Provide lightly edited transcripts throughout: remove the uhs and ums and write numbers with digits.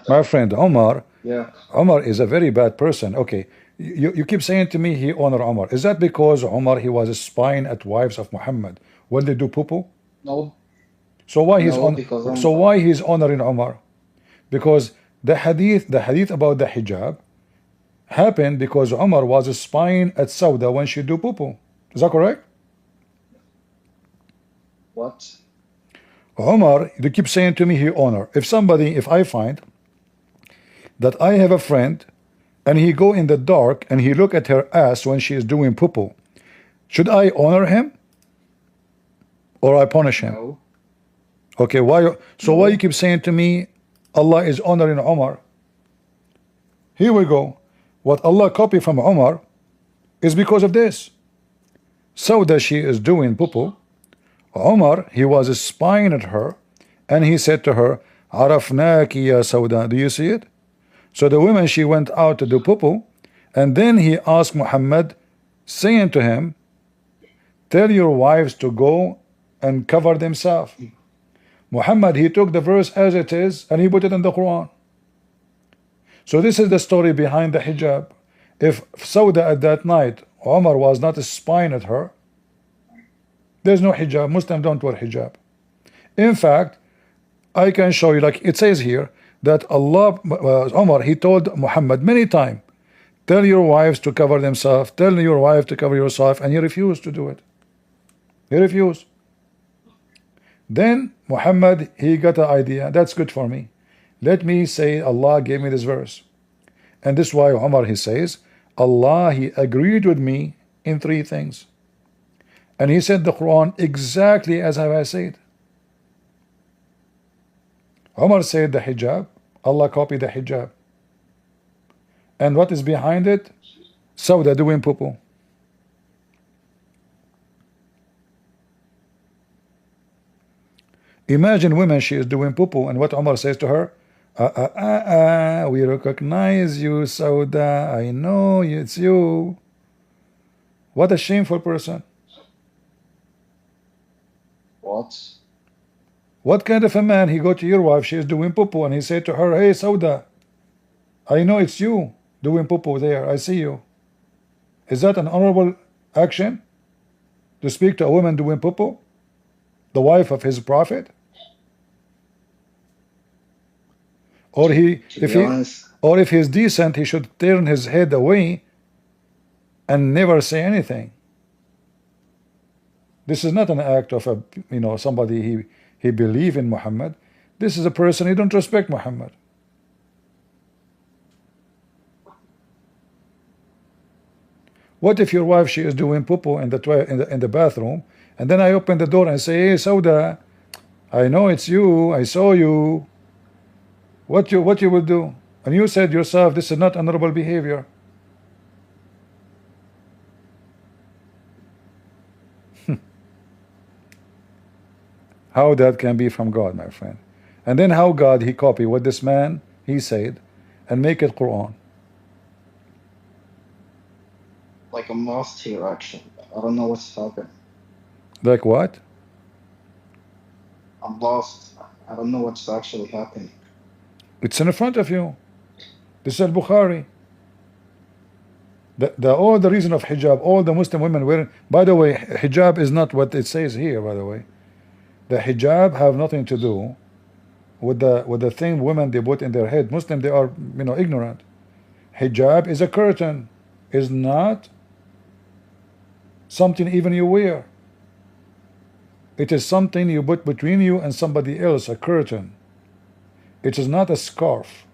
My friend Omar, Yeah. Omar is a very bad person. Okay, you keep saying to me he honor Omar. Is that because Omar he was spying at wives of Muhammad when they do poo? No, So why he's no, on? because So I'm. why he's honoring Omar? Because the hadith about the hijab happened because Omar was spying at Sauda when she do poo. Is that correct? What? Omar, you keep saying to me he honor. If I find that I have a friend and he go in the dark and he look at her ass when she is doing poo, should I honor him or I punish him? No, Okay, why? So why you no. keep saying to me Allah is honoring Omar? Here we go. What Allah copy from Omar is because of this. Sauda she is doing poo. Omar he was spying at her and he said to her, Arafnaki ya Sauda. Do you see it? So the woman she went out to do poo, and then he asked Muhammad, saying to him, tell your wives to go and cover themselves. Muhammad he took the verse as it is and he put it in the Quran. So this is the story behind the hijab. If Sauda at that night Omar was not spying at her, there's no hijab. Muslims don't wear hijab. In fact, I can show you, like it says here, that Allah, Omar, he told Muhammad many times, tell your wives to cover themselves, tell your wife to cover yourself, and he refused to do it. He refused. Then Muhammad, he got an idea, that's good for me. Let me say Allah gave me this verse. And this is why Umar he says, Allah he agreed with me in three things. And he said the Quran exactly as I said. Umar said the hijab, Allah copied the hijab. And what is behind it? Sauda doing poo. Imagine women, she is doing poo, and what Umar says to her, we recognize you, Sauda. I know it's you. What a shameful person. What? What kind of a man he go to your wife, she is doing poo, and he said to her, hey Sauda, I know it's you doing poo there, I see you. Is that an honorable action? To speak to a woman doing poo? The wife of his prophet? Or To be honest, if he's decent, he should turn his head away and never say anything. This is not an act of a somebody he believe in Muhammad. This is a person he don't respect Muhammad. What if your wife she is doing poo in the bathroom, and then I open the door and say, hey Sauda, I know it's you, I saw you. What you will do? And you said yourself, this is not honorable behavior. How that can be from God, my friend? And then how God he copy what this man he said and make it Quran. like I'm lost here actually. I don't know what's happening. Like what? I'm lost. I don't know what's actually happening. It's in front of you. This is Al-Bukhari. All the reason of hijab, all the Muslim women wearing. By the way, hijab is not what it says here. By the way, the hijab have nothing to do with the thing women they put in their head. Muslim they are ignorant. Hijab is a curtain, is not something even you wear. It is something you put between you and somebody else, a curtain. It is not a scarf.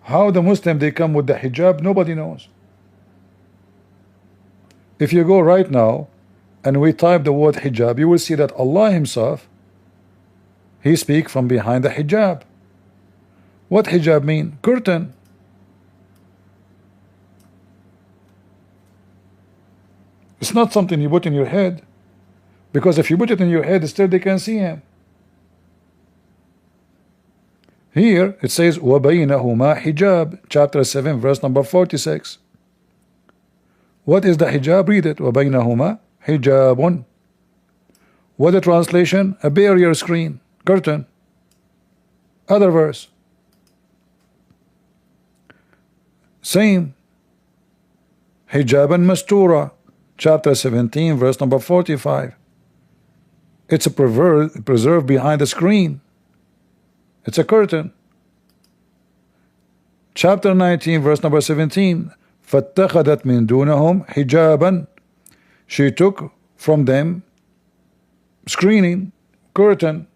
How the Muslim they come with the hijab, nobody knows. If you go right now and we type the word hijab, you will see that Allah himself he speak from behind the hijab. What hijab mean? Curtain. It's not something you put in your head, because if you put it in your head, still they can see him. Here it says وَبَيْنَهُمَا hijab, chapter 7 verse number 46. What is the hijab? Read it. وَبَيْنَهُمَا hijabun. What the translation? A barrier screen, curtain. Other verse. Same. Hijaban mastura, chapter 17, verse number 45. It's a preserved behind the screen. It's a curtain. Chapter 19, verse number 17. فَاتَّخَذَتْ مِن دُونَهُمْ حِجَابًا. She took from them screening, curtain.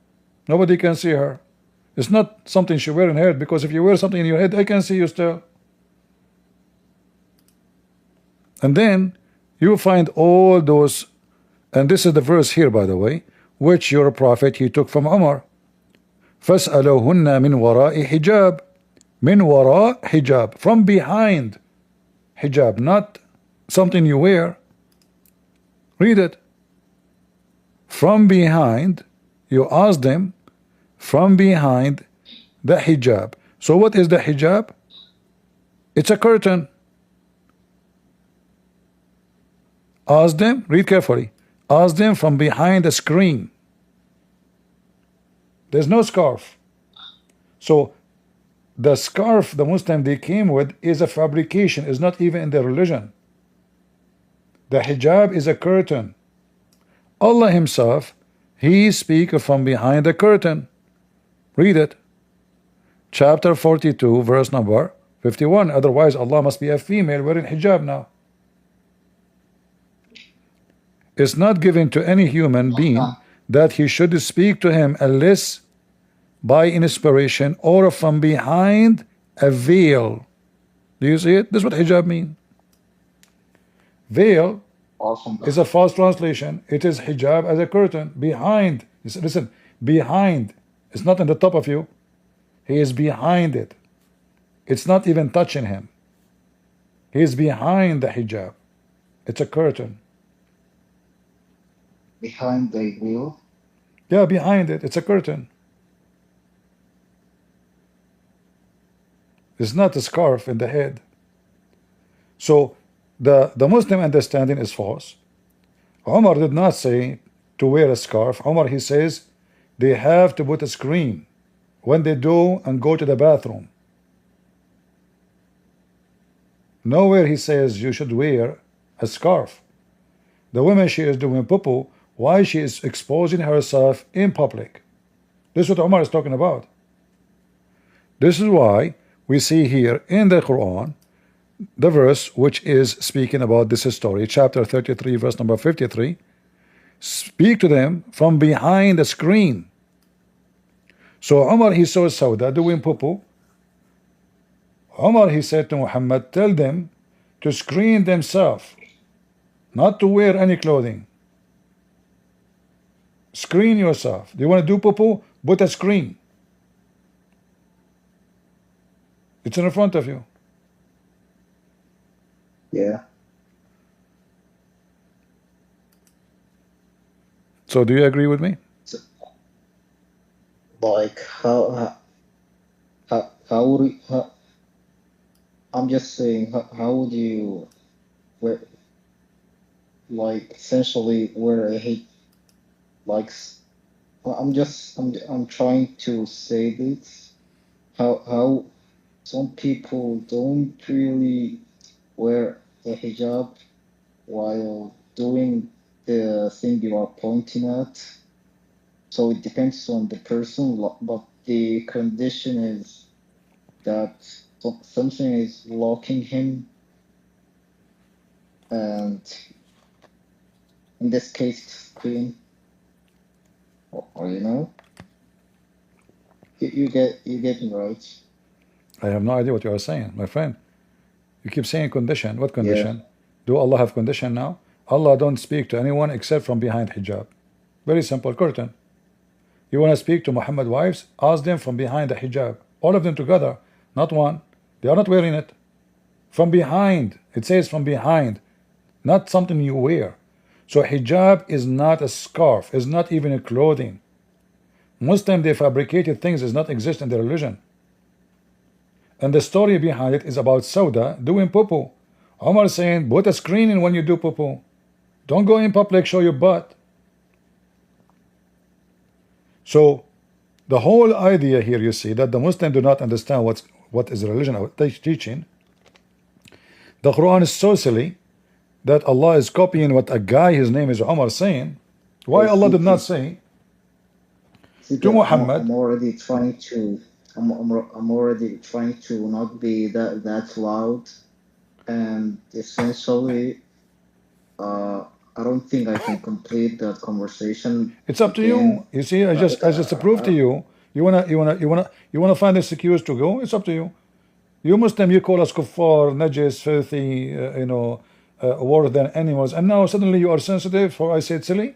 Nobody can see her. It's not something she wear in her head, because if you wear something in your head, I can see you still. And then you find all those, and this is the verse here, by the way, which your prophet he took from Umar. فَاسْأَلُوهُنَّ مِنْ وَرَاءِ حِجَابٍ. Min wara hijab, from behind hijab, not something you wear. Read it. From behind, you ask them, from behind the hijab. So what is the hijab? It's a curtain. Ask them, read carefully, ask them from behind the screen. There's no scarf. So the scarf the Muslim they came with is a fabrication, is not even in their religion. The hijab is a curtain. Allah himself, he speaks from behind the curtain. Read it. Chapter 42, verse number 51. Otherwise Allah must be a female wearing hijab now. It's not given to any human being that he should speak to him unless by inspiration or from behind a veil. Do you see it? This is what hijab means. Veil is a false translation. It is hijab as a curtain. Behind. Listen, behind. It's not on the top of you. He is behind it. It's not even touching him. He is behind the hijab. It's a curtain. Behind the veil? Yeah, behind it. It's a curtain. It's not a scarf in the head. So the Muslim understanding is false. Umar did not say to wear a scarf. Umar, he says they have to put a screen when they do and go to the bathroom. Nowhere he says you should wear a scarf. The woman, she is doing poo-poo, why she is exposing herself in public. This is what Umar is talking about. This is why we see here in the Quran the verse which is speaking about this story, chapter 33, verse number 53. Speak to them from behind the screen. So Umar, he saw Sauda doing poo-poo. Umar, he said to Muhammad, tell them to screen themselves, not to wear any clothing. Screen yourself. Do you want to do poo-poo? Put a screen. It's in front of you. Yeah. So do you agree with me? So, like how would I'm just saying how would you wear, like essentially wear a hate, like I'm trying to say this how some people don't really wear a hijab while doing the thing you are pointing at. So it depends on the person, but the condition is that something is blocking him, and in this case, screen, or you know, you get me right. I have no idea what you are saying, my friend. You keep saying condition. What condition? Yeah. Do Allah have condition now? Allah don't speak to anyone except from behind hijab. Very simple, curtain. You want to speak to Muhammad wives? Ask them from behind the hijab. All of them together, not one. They are not wearing it. From behind. It says from behind, not something you wear. So hijab is not a scarf, is not even a clothing. Muslim, they fabricated things does not exist in their religion. And the story behind it is about Sauda doing poo-poo. Omar saying, put a screen when you do poo-poo. Don't go in public, show your butt. So The whole idea here, you see, that the Muslims do not understand what is religion or teaching. The Quran is so silly that Allah is copying what a guy, his name is Umar, saying. Why Allah did not say to Muhammad? I'm already trying to. I'm already trying to not be that loud, and essentially, I don't think I can complete that conversation. It's up to you. You see, I just proved to you. You wanna find this excuse to go. It's up to you. You Muslim, you call us kuffar, najis, filthy, worse than animals, and now suddenly you are sensitive for I said silly.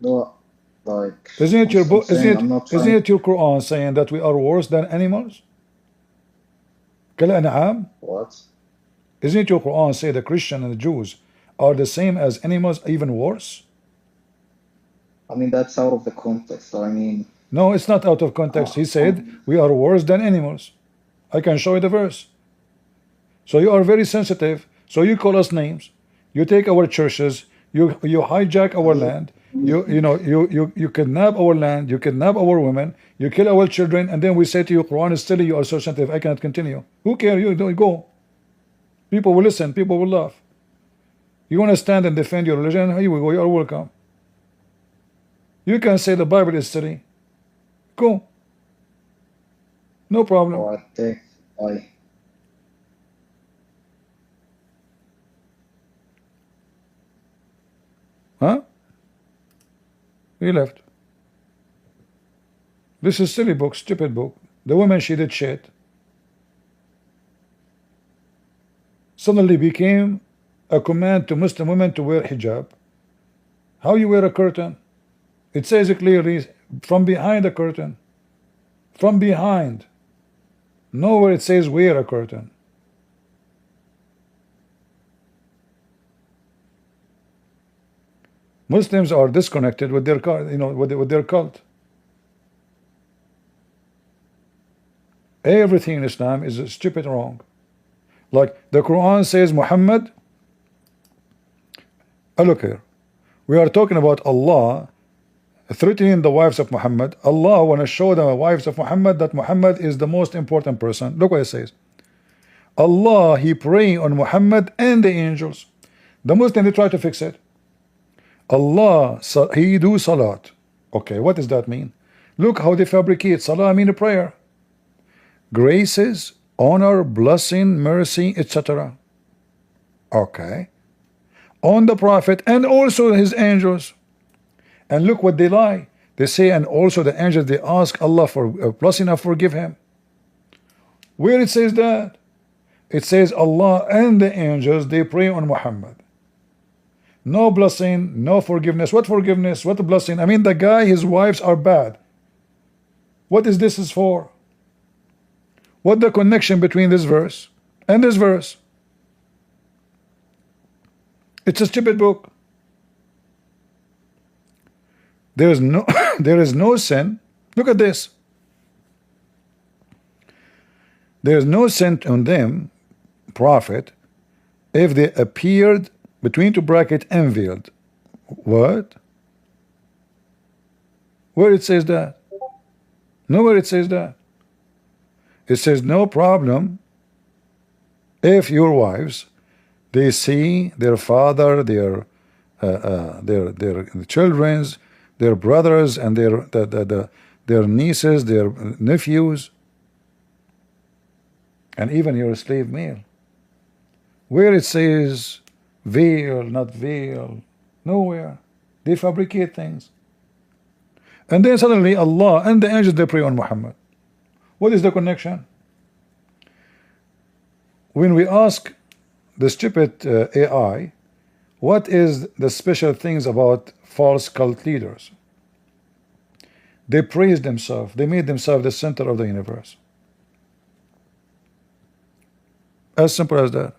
No, like. Isn't it your book? Isn't trying. it your Quran saying that we are worse than animals? Kal-an'am. What? Isn't it your Quran say the Christian and the Jews are the same as animals, even worse? I mean, that's out of the context. I mean, no, it's not out of context. He said we are worse than animals. I can show you the verse. So you are very sensitive. So you call us names. You take our churches. You hijack our land. You kidnap our land. You kidnap our women. You kill our children. And then we say to you, Quran is silly. You are so sensitive. I cannot continue. Who cares? You don't go. People will listen. People will laugh. You want to stand and defend your religion? Here we go. You are welcome. You can say the Bible is silly. Go. No problem. Oh, I think Huh? He left. This is silly book, stupid book. The woman, she did shit. Suddenly became a command to Muslim women to wear hijab. How you wear a curtain? It says it clearly, from behind the curtain. From behind. Nowhere it says wear a curtain. Muslims are disconnected with their with their cult. Everything in Islam is stupid wrong. Like the Quran says Muhammad. Look here. We are talking about Allah threatening the wives of Muhammad. Allah want to show the wives of Muhammad that Muhammad is the most important person. Look what it says. Allah, he praying on Muhammad and the angels. The Muslim, they try to fix it. Allah, he do salat. Okay, what does that mean? Look how they fabricate. Salah mean a prayer. Graces, honor, blessing, mercy, etc. Okay. On the Prophet and also his angels. And look what they lie. They say, and also the angels, they ask Allah for blessing and forgive him. Where it says that? It says Allah and the angels, they pray on Muhammad. No blessing, no forgiveness. What forgiveness? What blessing? I mean, the guy, his wives are bad. What is this is for? What the connection between this verse and this verse? It's a stupid book. There is no there is no sin. Look at this. There is no sin on them, prophet, if they appeared between two bracket unveiled. What? Where it says that? Nowhere it says that. It says no problem if your wives, they see their father, their children's, their brothers, and their nieces, their nephews, and even your slave male. Where it says veil, not veil, nowhere. They fabricate things. And then suddenly Allah and the angels, they pray on Muhammad. What is the connection? When we ask the stupid AI, what is the special things about false cult leaders? They praise themselves. They made themselves the center of the universe. As simple as that.